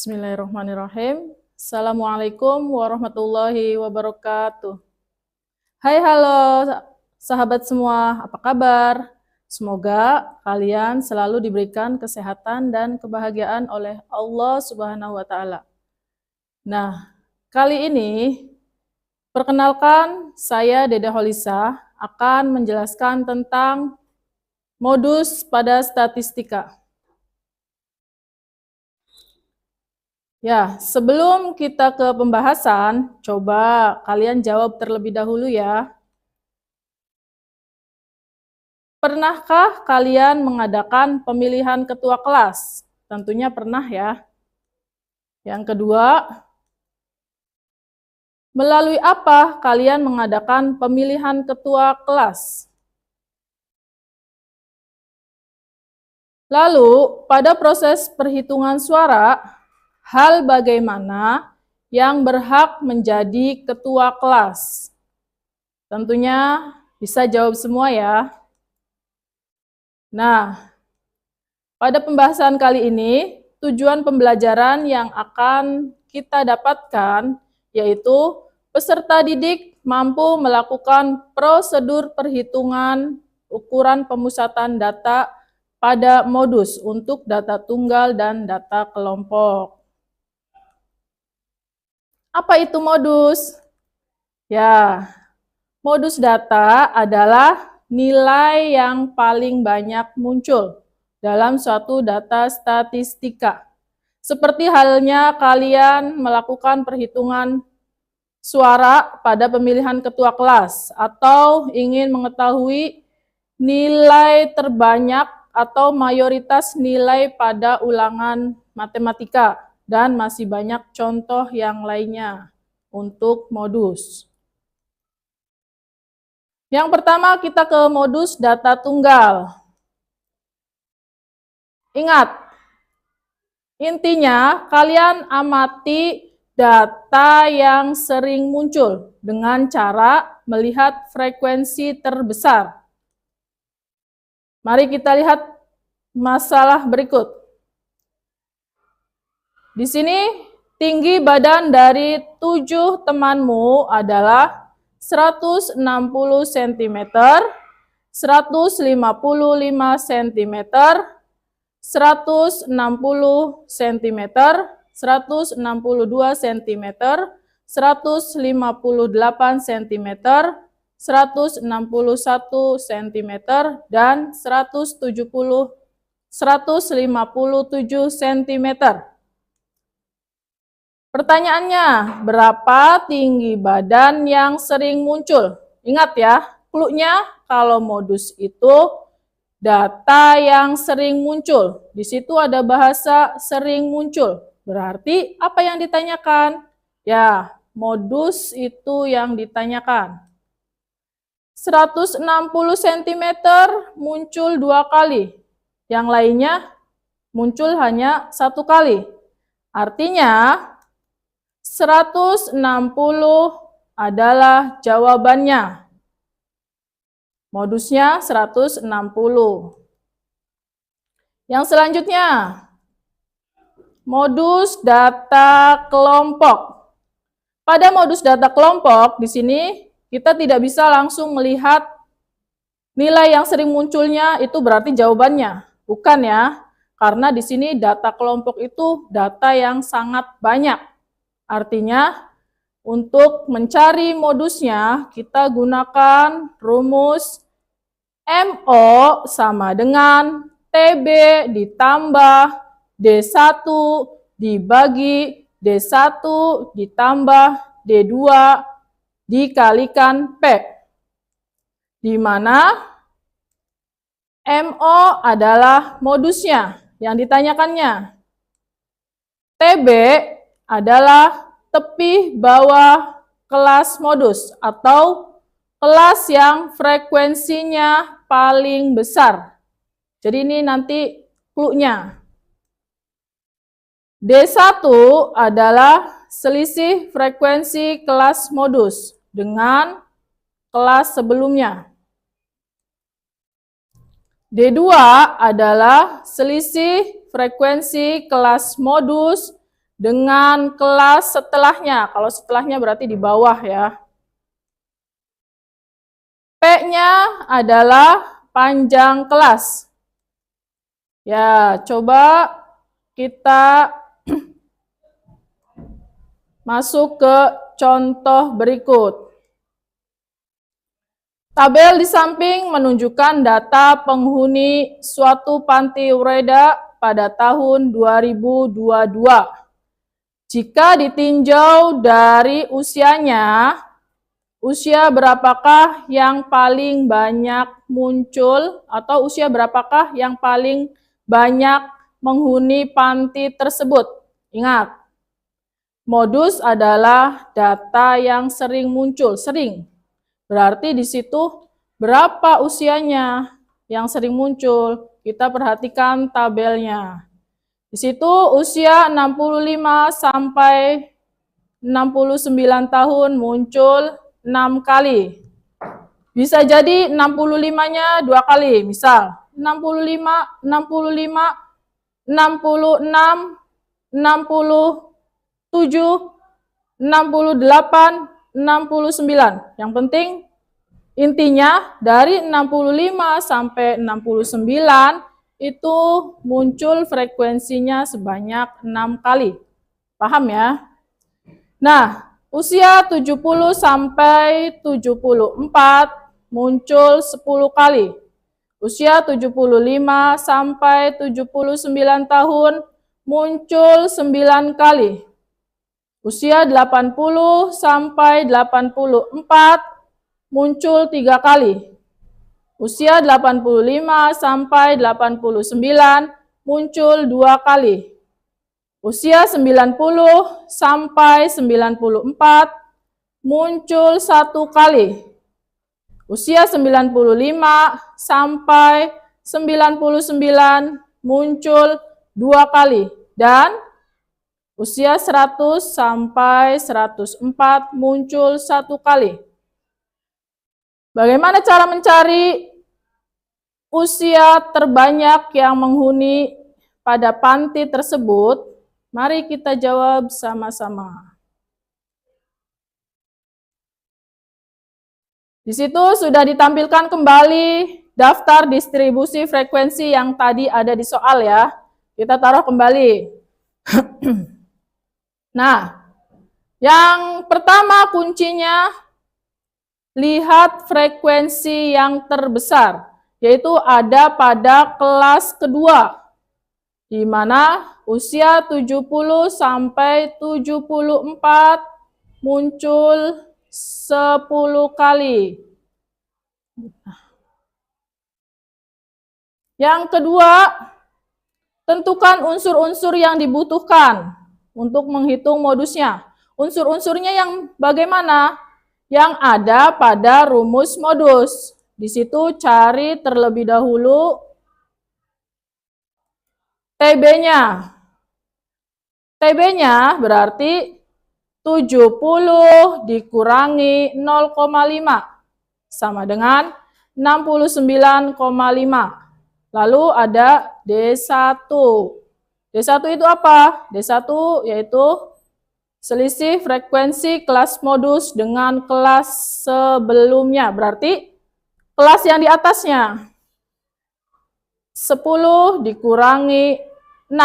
Bismillahirrahmanirrahim. Assalamualaikum warahmatullahi wabarakatuh. Hai, halo sahabat semua, apa kabar? Semoga kalian selalu diberikan kesehatan dan kebahagiaan oleh Allah Subhanahu wa Ta'ala. Nah, kali ini perkenalkan, saya Dede Holisa akan menjelaskan tentang modus pada statistika. Ya, sebelum kita ke pembahasan, coba kalian jawab terlebih dahulu ya. Pernahkah kalian mengadakan pemilihan ketua kelas? Tentunya pernah ya. Yang kedua, melalui apa kalian mengadakan pemilihan ketua kelas? Lalu, pada proses perhitungan suara, hal bagaimana yang berhak menjadi ketua kelas? Tentunya bisa jawab semua ya. Nah, pada pembahasan kali ini, tujuan pembelajaran yang akan kita dapatkan yaitu peserta didik mampu melakukan prosedur perhitungan ukuran pemusatan data pada modus untuk data tunggal dan data kelompok. Apa itu modus? Ya, modus data adalah nilai yang paling banyak muncul dalam suatu data statistika. Seperti halnya kalian melakukan perhitungan suara pada pemilihan ketua kelas atau ingin mengetahui nilai terbanyak atau mayoritas nilai pada ulangan matematika. Dan masih banyak contoh yang lainnya untuk modus. Yang pertama kita ke modus data tunggal. Ingat, intinya kalian amati data yang sering muncul dengan cara melihat frekuensi terbesar. Mari kita lihat masalah berikut. Di sini tinggi badan dari 7 temanmu adalah 160 cm, 155 cm, 160 cm, 162 cm, 158 cm, 161 cm, dan 157 cm. Pertanyaannya, berapa tinggi badan yang sering muncul? Ingat ya, clue-nya kalau modus itu data yang sering muncul. Di situ ada bahasa sering muncul. Berarti apa yang ditanyakan? Ya, modus itu yang ditanyakan. 160 cm muncul 2 kali. Yang lainnya muncul hanya 1 kali. Artinya 160 adalah jawabannya. Modusnya 160. Yang selanjutnya, modus data kelompok. Pada modus data kelompok, di sini kita tidak bisa langsung melihat nilai yang sering munculnya itu berarti jawabannya. Bukan ya, karena di sini data kelompok itu data yang sangat banyak. Artinya, untuk mencari modusnya, kita gunakan rumus MO sama dengan TB ditambah D1 dibagi D1 ditambah D2 dikalikan P. Di mana MO adalah modusnya yang ditanyakannya. TB adalah tepi bawah kelas modus atau kelas yang frekuensinya paling besar. Jadi ini nanti clue-nya. D1 adalah selisih frekuensi kelas modus dengan kelas sebelumnya. D2 adalah selisih frekuensi kelas modus dengan kelas setelahnya. Kalau setelahnya berarti di bawah ya. P-nya adalah panjang kelas. Ya, coba kita masuk ke contoh berikut. Tabel di samping menunjukkan data penghuni suatu panti ureda pada tahun 2022. Jika ditinjau dari usianya, usia berapakah yang paling banyak muncul atau usia berapakah yang paling banyak menghuni panti tersebut? Ingat, modus adalah data yang sering muncul, sering. Berarti di situ berapa usianya yang sering muncul? Kita perhatikan tabelnya. Di situ usia 65 sampai 69 tahun muncul 6 kali. Bisa jadi 65-nya 2 kali, misal 65, 65, 66, 67, 68, 69. Yang penting intinya dari 65 sampai 69 itu muncul frekuensinya sebanyak 6 kali. Paham ya? Nah, usia 70 sampai 74 muncul 10 kali. Usia 75 sampai 79 tahun muncul 9 kali. Usia 80 sampai 84 muncul 3 kali. Usia 85 sampai 89 muncul 2 kali. Usia 90 sampai 94 muncul 1 kali. Usia 95 sampai 99 muncul 2 kali. Dan usia 100 sampai 104 muncul 1 kali. Bagaimana cara mencari usia terbanyak yang menghuni pada panti tersebut? Mari kita jawab sama-sama. Di situ sudah ditampilkan kembali daftar distribusi frekuensi yang tadi ada di soal ya. Kita taruh kembali. Nah, yang pertama kuncinya lihat frekuensi yang terbesar, yaitu ada pada kelas kedua, di mana usia 70 sampai 74 muncul 10 kali. Yang kedua, tentukan unsur-unsur yang dibutuhkan untuk menghitung modusnya. Unsur-unsurnya yang bagaimana? Yang ada pada rumus modus. Di situ cari terlebih dahulu TB-nya. TB-nya berarti 70 dikurangi 0,5 sama dengan 69,5. Lalu ada D1. D1 itu apa? D1 yaitu selisih frekuensi kelas modus dengan kelas sebelumnya. Berarti kelas yang di atasnya. 10 dikurangi 6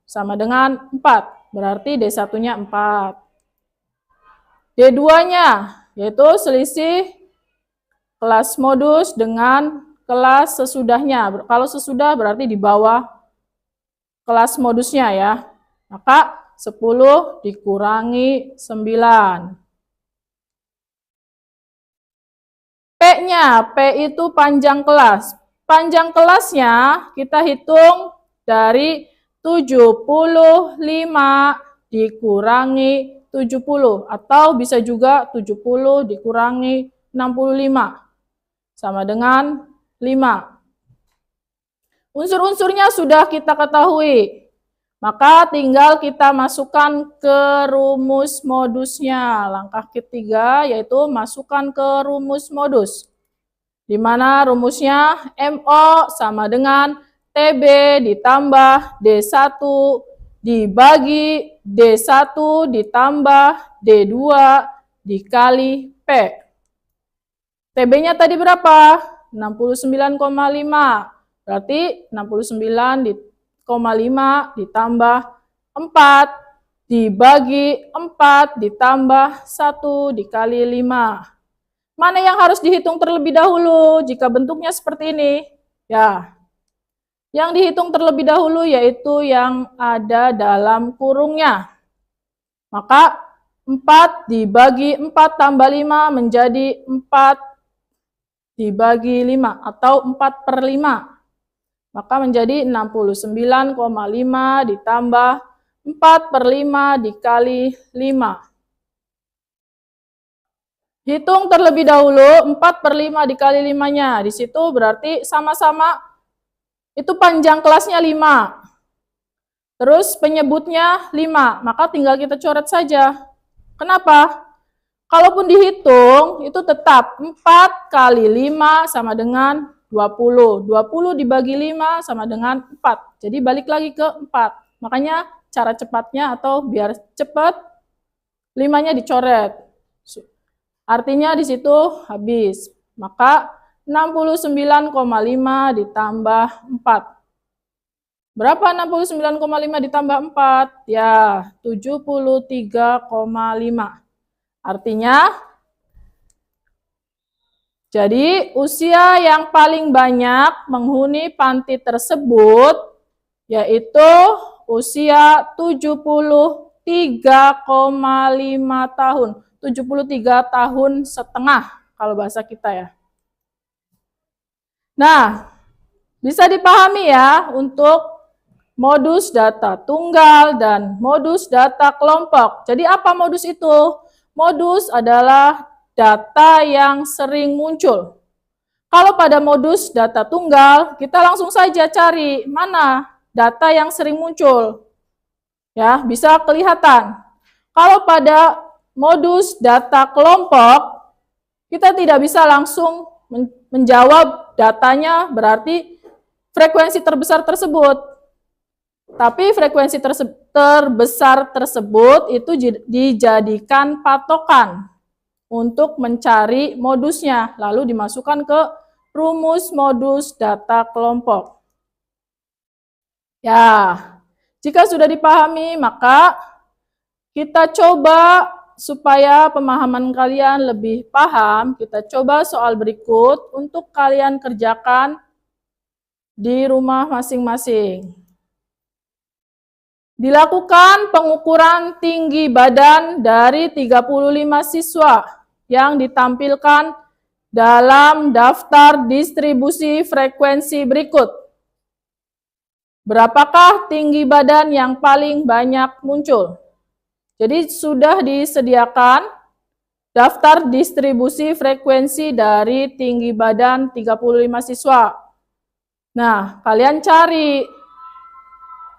sama dengan 4. Berarti D1-nya 4. D2-nya yaitu selisih kelas modus dengan kelas sesudahnya. Kalau sesudah berarti di bawah kelas modusnya ya. Maka 10 dikurangi 9. P-nya, P itu panjang kelas. Panjang kelasnya kita hitung dari 75 dikurangi 70 atau bisa juga 70 dikurangi 65 sama dengan 5. Unsur-unsurnya sudah kita ketahui. Maka tinggal kita masukkan ke rumus modusnya. Langkah ketiga yaitu masukkan ke rumus modus. Di mana rumusnya MO sama dengan TB ditambah D1 dibagi D1 ditambah D2 dikali P. TB-nya tadi berapa? 69,5. Berarti 69,5 ditambah 4 dibagi 4 ditambah 1 dikali 5. Mana yang harus dihitung terlebih dahulu jika bentuknya seperti ini? Ya, yang dihitung terlebih dahulu yaitu yang ada dalam kurungnya. Maka 4 dibagi 4 tambah 5 menjadi 4 dibagi 5 atau 4/5. Maka menjadi 69,5 ditambah 4/5 dikali 5. Hitung terlebih dahulu 4/5 dikali 5-nya. Di situ berarti sama-sama itu panjang kelasnya 5. Terus penyebutnya 5, maka tinggal kita coret saja. Kenapa? Kalaupun dihitung, itu tetap 4 kali 5 sama dengan 20. 20 dibagi 5 sama dengan 4. Jadi balik lagi ke 4. Makanya cara cepatnya atau biar cepat, 5-nya dicoret. Artinya di situ habis. Maka 69,5 ditambah 4. Berapa 69,5 ditambah 4? Ya, 73,5. Artinya, jadi usia yang paling banyak menghuni panti tersebut yaitu usia 73,5 tahun. 73 tahun setengah kalau bahasa kita ya. Nah, bisa dipahami ya untuk modus data tunggal dan modus data kelompok. Jadi apa modus itu? Modus adalah data yang sering muncul. Kalau pada modus data tunggal, kita langsung saja cari mana data yang sering muncul. Ya, bisa kelihatan. Kalau pada modus data kelompok, kita tidak bisa langsung menjawab datanya berarti frekuensi terbesar tersebut. Tapi frekuensi terbesar tersebut itu dijadikan patokan untuk mencari modusnya, lalu dimasukkan ke rumus modus data kelompok. Ya, jika sudah dipahami, maka kita coba supaya pemahaman kalian lebih paham, kita coba soal berikut untuk kalian kerjakan di rumah masing-masing. Dilakukan pengukuran tinggi badan dari 35 siswa yang ditampilkan dalam daftar distribusi frekuensi berikut. Berapakah tinggi badan yang paling banyak muncul? Jadi sudah disediakan daftar distribusi frekuensi dari tinggi badan 35 siswa. Nah, kalian cari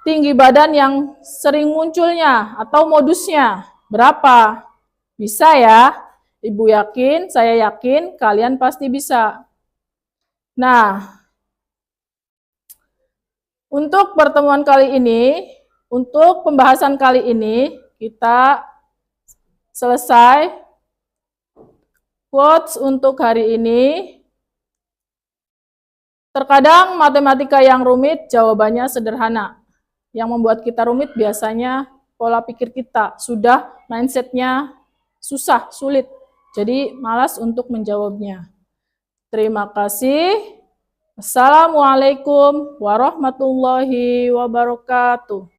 tinggi badan yang sering munculnya atau modusnya berapa? Bisa ya? Ibu yakin, saya yakin kalian pasti bisa. Nah, untuk pertemuan kali ini, untuk pembahasan kali ini, kita selesai. Quotes untuk hari ini. Terkadang matematika yang rumit jawabannya sederhana. Yang membuat kita rumit biasanya pola pikir kita, sudah mindsetnya susah, sulit. Jadi malas untuk menjawabnya. Terima kasih. Assalamualaikum warahmatullahi wabarakatuh.